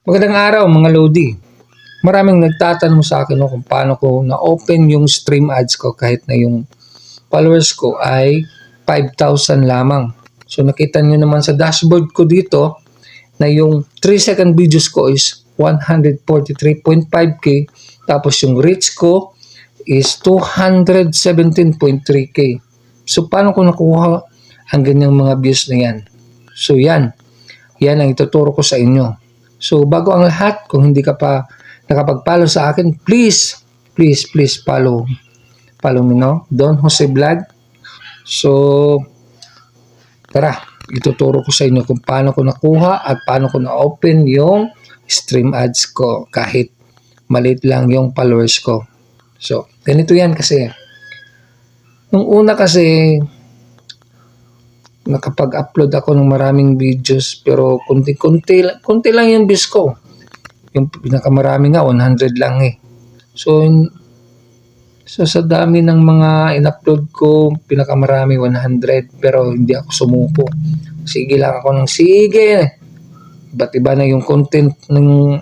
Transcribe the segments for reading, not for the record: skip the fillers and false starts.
Magandang araw mga Lodi. Maraming nagtatanong sa akin kung paano ko na-open yung stream ads ko kahit na yung followers ko ay 5,000 lamang. So nakita nyo naman sa dashboard ko dito na yung 3-second videos ko is 143.5k, tapos yung reach ko is 217.3k. So paano ko nakuha ang ganyang mga views na yan? So yan ang ituturo ko sa inyo. So, bago ang lahat, kung hindi ka pa nakapag-follow sa akin, please follow me, no? Don Jose Vlog. So, tara, ituturo ko sa inyo kung paano ko nakuha at paano ko na-open yung stream ads ko kahit maliit lang yung followers ko. So, ganito yan kasi. Nung una kasi, nakapag-upload ako ng maraming videos pero konti lang yung views ko. Yung pinakamarami nga 100 lang eh. So sa dami ng mga in-upload ko, pinakamarami 100 pero hindi ako sumuko. Sige lang ako ng sige. Iba't iba na yung content ng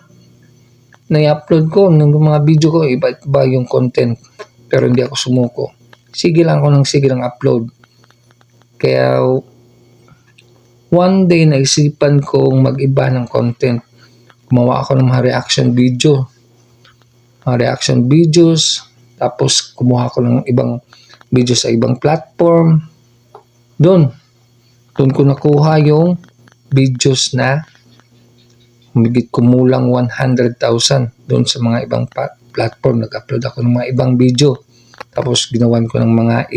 na-upload ko, ng mga video ko, iba't iba yung content pero hindi ako sumuko. Sige lang ako ng sige lang upload. Kaya one day naisipan kong mag-iba ng content. Gumawa ako ng mga reaction videos, tapos kumuha ako ng ibang video sa ibang platform. Doon ko nakuha yung videos na humigit kumulang 100,000 doon sa mga ibang platform. Nag-upload ako ng mga ibang video. Tapos ginawan ko ng mga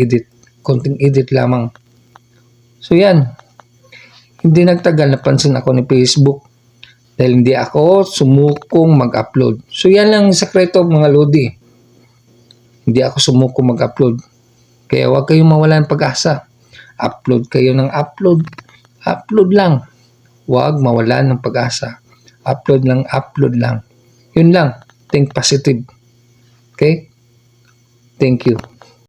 konting edit lamang. So yan. Hindi nagtagal, napansin ako ni Facebook dahil hindi ako sumukong mag-upload. So yan lang ang sekreto mga Lodi. Hindi ako sumukong mag-upload. Kaya huwag kayong mawala ng pag-asa. Upload kayo ng upload. Upload lang. Huwag mawala ng pag-asa. Upload lang. Yun lang. Think positive. Okay? Thank you.